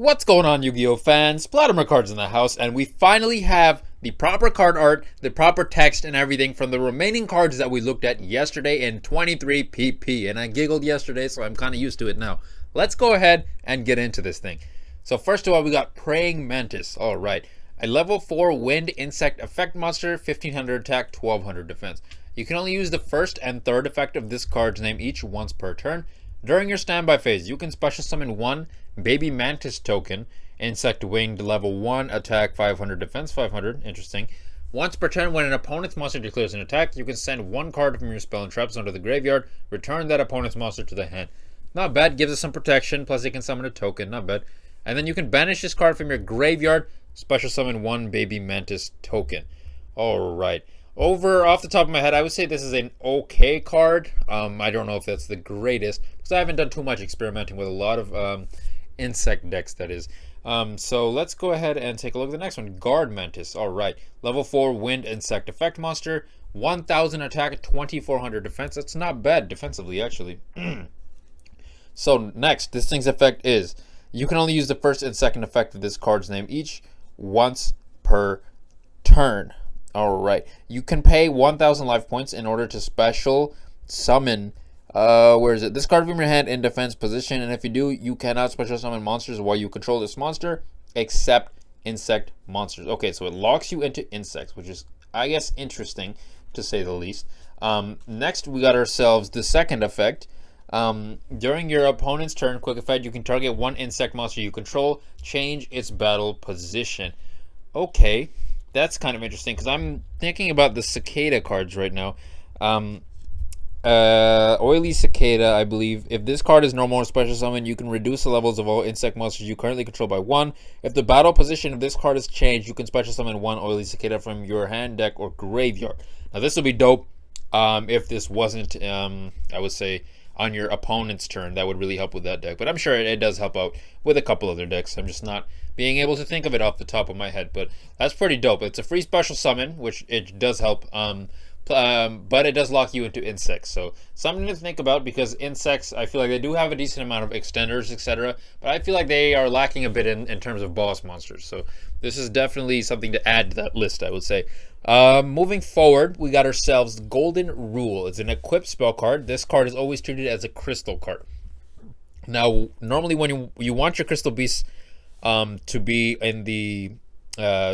What's going on, Yu-Gi-Oh fans? PlotArmorCards in the house, and we finally have the proper card art, the proper text, and everything from the remaining cards that we looked at yesterday in 23 PP. And I giggled yesterday, so I'm kind of used to it now. Let's go ahead and get into this thing. So first of all, we got Praying Mantis. All right, a level 4 wind insect effect monster, 1500 attack, 1200 defense. You can only use the first and third effect of this card's name each once per turn. During your standby phase, you can special summon one Baby Mantis token, insect winged, level 1, attack 500, defense 500, interesting. Once per turn, when an opponent's monster declares an attack, you can send one card from your spell and trap zone to the graveyard, return that opponent's monster to the hand. Not bad, gives us some protection, plus you can summon a token, not bad. And then you can banish this card from your graveyard, special summon one Baby Mantis token. Alright. Off the top of my head, I would say this is an okay card. I don't know if that's the greatest, because I haven't done too much experimenting with a lot of insect decks, that is. So let's go ahead and take a look at the next one. Guard Mantis. Alright. Level 4 wind insect effect monster. 1000 attack, 2400 defense. That's not bad defensively, actually. So next, this thing's effect is, you can only use the first and second effect of this card's name each once per turn. Alright, you can pay 1000 life points in order to special summon, where is it? This card from your hand in defense position, and if you do, you cannot special summon monsters while you control this monster, except insect monsters. Okay, so it locks you into insects, which is, I guess, interesting, to say the least. Next, we got ourselves the second effect. During your opponent's turn, quick effect, you can target one insect monster you control, change its battle position. Okay. That's kind of interesting, because I'm thinking about the Cicada cards right now. Oily Cicada, I believe. If this card is normal or special summon, you can reduce the levels of all insect monsters you currently control by 1. If the battle position of this card is changed, you can special summon one Oily Cicada from your hand, deck, or graveyard. Now, this would be dope if this wasn't, I would say, on your opponent's turn. That would really help with that deck. But I'm sure it does help out with a couple other decks. I'm just not being able to think of it off the top of my head, but that's pretty dope. It's a free special summon, which it does help, but it does lock you into insects, so something to think about, because insects, I feel like they do have a decent amount of extenders, etc., but I feel like they are lacking a bit in terms of boss monsters, so this is definitely something to add to that list, I would say. Moving forward, we got ourselves Golden Rule. It's an equipped spell card. This card is always treated as a crystal card. Now, normally when you want your crystal beasts to be in the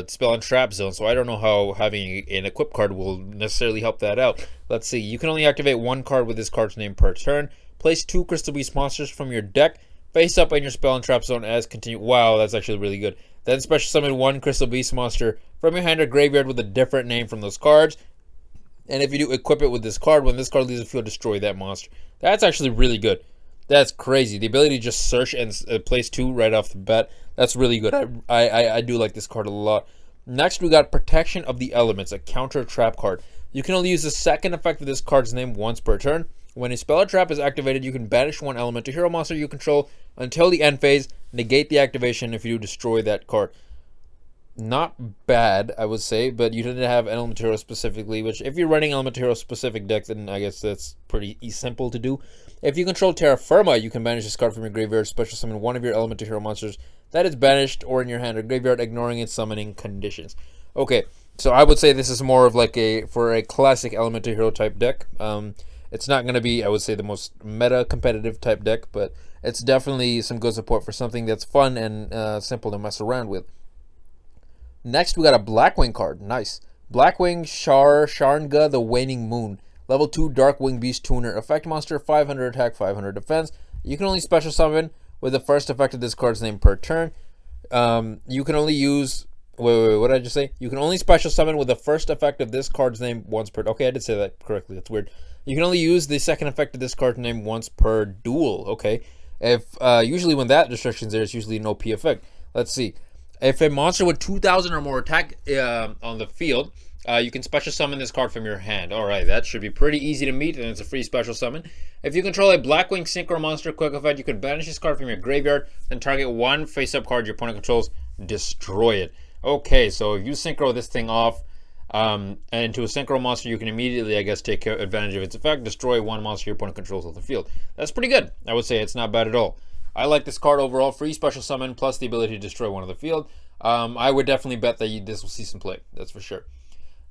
spell and trap zone, so I don't know how having an equip card will necessarily help that out. Let's see. You can only activate one card with this card's name per turn. Place 2 crystal beast monsters from your deck face up in your spell and trap zone as continue. Wow, that's actually really good. Then special summon one crystal beast monster from your hand or graveyard with a different name from those cards. And if you do equip it with this card, when this card leaves the field, destroy that monster. That's actually really good. That's crazy. The ability to just search and place 2 right off the bat. That's really good. I do like this card a lot. Next, we got Protection of the Elements, a counter trap card. You can only use the second effect of this card's name once per turn. When a spell or trap is activated, you can banish one element to hero monster you control until the end phase. Negate the activation if you destroy that card. Not bad, I would say, but you didn't have Element Hero specifically, which if you're running Element Hero specific deck, then I guess that's pretty simple to do. If you control Terra Firma, you can banish this card from your graveyard, special summon one of your Element Hero monsters that is banished or in your hand or graveyard, ignoring its summoning conditions. Okay, so I would say this is more of like for a classic Element Hero type deck. It's not going to be, I would say, the most meta competitive type deck, but it's definitely some good support for something that's fun and simple to mess around with. Next, we got a Blackwing card. Nice. Blackwing Sharnga the Waning Moon. Level 2 Darkwing Beast Tuner. Effect monster, 500 attack, 500 defense. You can only special summon with the first effect of this card's name per turn. You can only use... Wait, what did I just say? You can only special summon with the first effect of this card's name once per... Okay, I did say that correctly. That's weird. You can only use the second effect of this card's name once per duel. Okay. If usually when that restriction's there, it's usually an OP effect. Let's see. If a monster with 2,000 or more attack on the field, you can special summon this card from your hand. Alright, that should be pretty easy to meet, and it's a free special summon. If you control a Blackwing Synchro monster, quick effect, you can banish this card from your graveyard, then target one face-up card your opponent controls, destroy it. Okay, so if you synchro this thing off into a synchro monster, you can immediately, I guess, take advantage of its effect, destroy one monster your opponent controls on the field. That's pretty good. I would say it's not bad at all. I like this card overall. Free special summon plus the ability to destroy one of the field. I would definitely bet that this will see some play. That's for sure.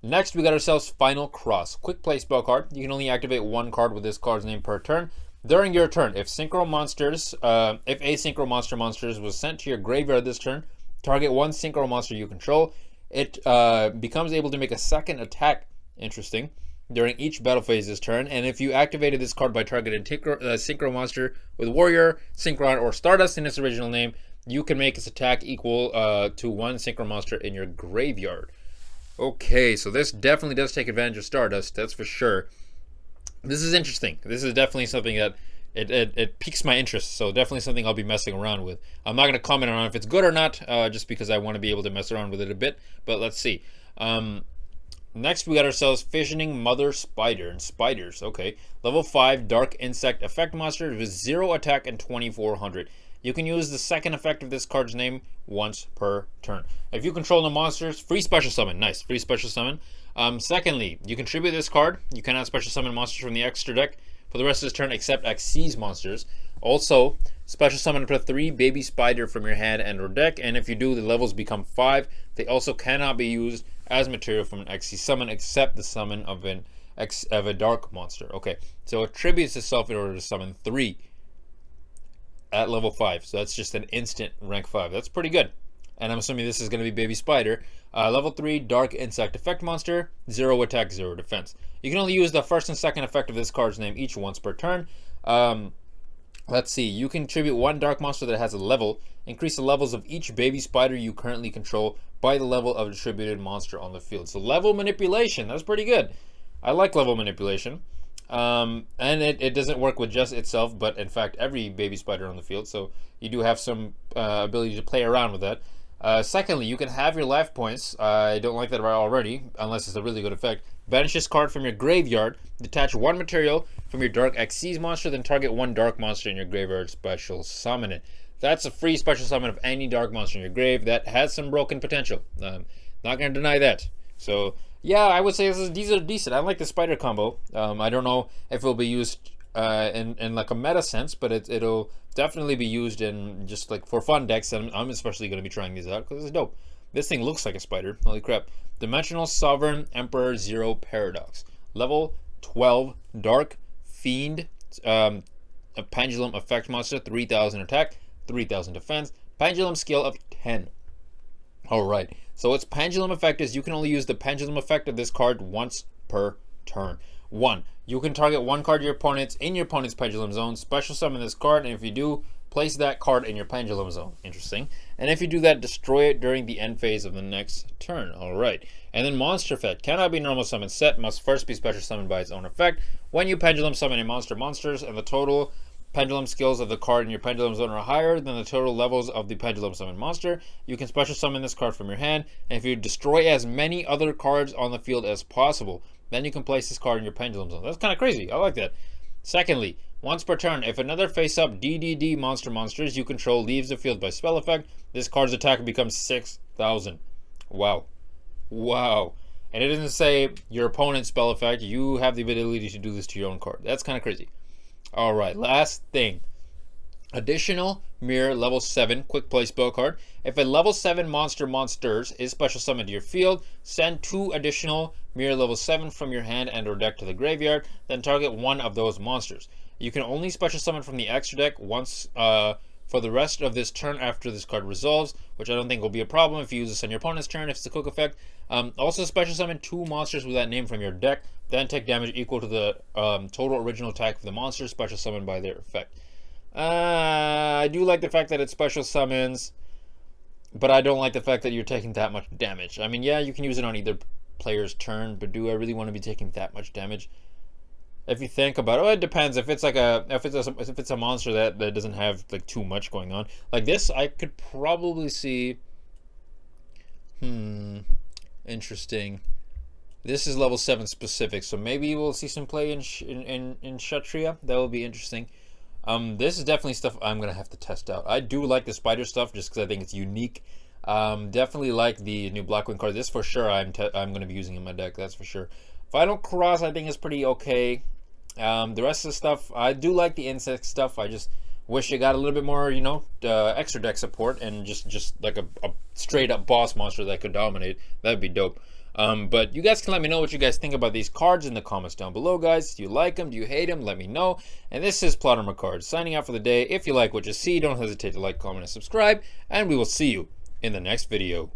Next, we got ourselves Final Cross. Quick play spell card. You can only activate one card with this card's name per turn. During your turn, if Synchro Monsters, if a Synchro Monsters was sent to your graveyard this turn, target one Synchro Monster you control. It becomes able to make a second attack. Interesting. During each battle phase this turn, and if you activated this card by targeting Synchro Monster with Warrior, Synchron, or Stardust in its original name, you can make its attack equal to one Synchro Monster in your graveyard. Okay, so this definitely does take advantage of Stardust, that's for sure. This is interesting. This is definitely something that it piques my interest, so definitely something I'll be messing around with. I'm not going to comment on if it's good or not, just because I want to be able to mess around with it a bit, but let's see. Next, we got ourselves Fissioning Mother Spider and Spiders. Okay, level 5 Dark Insect Effect Monster with 0 attack and 2400. You can use the second effect of this card's name once per turn. If you control no monsters, free special summon. Nice, free special summon. Secondly, you contribute this card. You cannot special summon monsters from the extra deck for the rest of this turn except Xyz monsters. Also, special summon up to 3 Baby Spider from your hand and or deck, and if you do, the levels become 5. They also cannot be used as material from an Xyz summon except the summon of a dark monster. Okay, so it tributes itself in order to summon 3 at level 5. So that's just an instant rank 5. That's pretty good. And I'm assuming this is going to be Baby Spider. Level 3 Dark Insect Effect Monster, 0 attack, 0 defense. You can only use the first and second effect of this card's name each once per turn. Let's see. You can contribute 1 Dark Monster that has a level. Increase the levels of each Baby Spider you currently control by the level of distributed monster on the field. So level manipulation. That's pretty good. I like level manipulation. And it doesn't work with just itself, but in fact every Baby Spider on the field. So you do have some ability to play around with that. Secondly, you can have your life points. I don't like that already, unless it's a really good effect. Banish this card from your graveyard. Detach 1 material from your Dark Xyz monster, then target 1 dark monster in your graveyard. Special summon it. That's a free special summon of any dark monster in your grave that has some broken potential. Not going to deny that. So yeah, I would say these are decent. I like the spider combo. I don't know if it'll be used in like a meta sense, but it'll definitely be used in just like for fun decks. And I'm especially going to be trying these out because it's dope. This thing looks like a spider. Holy crap. Dimensional Sovereign Emperor Zero Paradox. Level 12 Dark Fiend. A Pendulum Effect Monster. 3000 attack. 3000 defense. Pendulum skill of 10. Alright. So its Pendulum effect is you can only use the Pendulum effect of this card once per turn. 1. You can target 1 card of your opponent's in your opponent's Pendulum Zone. Special summon this card, and if you do, place that card in your Pendulum Zone. Interesting. And if you do that, destroy it during the end phase of the next turn. Alright. And then Monster Effect. Cannot be normal summon set. Must first be special summoned by its own effect. When you Pendulum summon a monsters, and the total Pendulum skills of the card in your Pendulum Zone are higher than the total levels of the Pendulum Summon monster, you can special summon this card from your hand, and if you destroy as many other cards on the field as possible, then you can place this card in your Pendulum Zone. That's kind of crazy. I like that. Secondly, once per turn, if another face-up DDD monsters you control leaves the field by spell effect, this card's attack becomes 6,000. Wow. Wow. And it doesn't say your opponent's spell effect. You have the ability to do this to your own card. That's kind of crazy. Alright, last thing. Additional Mirror level 7 quick play spell card. If a level 7 monsters is special summoned to your field, send 2 additional Mirror level 7 from your hand and or deck to the graveyard, then target 1 of those monsters. You can only special summon from the extra deck once for the rest of this turn after this card resolves, which I don't think will be a problem if you use this on your opponent's turn if it's a quick effect. Also special summon 2 monsters with that name from your deck, then take damage equal to the total original attack of the monster special summoned by their effect. I do like the fact that it special summons, but I don't like the fact that you're taking that much damage. I mean, yeah, you can use it on either player's turn, but do I really want to be taking that much damage? If you think about it, it depends. If it's like if it's a monster that doesn't have like too much going on, like this, I could probably see. Interesting. This is level 7 specific, so maybe we'll see some play in Kshatriya. That will be interesting. This is definitely stuff I'm gonna have to test out. I do like the spider stuff just because I think it's unique. Definitely like the new Blackwing card. This for sure I'm gonna be using in my deck. That's for sure. Final Cross I think is pretty okay. The rest of the stuff, I do like the insect stuff. I just Wish it got a little bit more, you know, extra deck support and just like a straight up boss monster that could dominate. That'd be dope. But you guys can let me know what you guys think about these cards in the comments down below, guys. Do you like them? Do you hate them? Let me know. And this is PlotArmorCards signing out for the day. If you like what you see, don't hesitate to like, comment, and subscribe. And we will see you in the next video.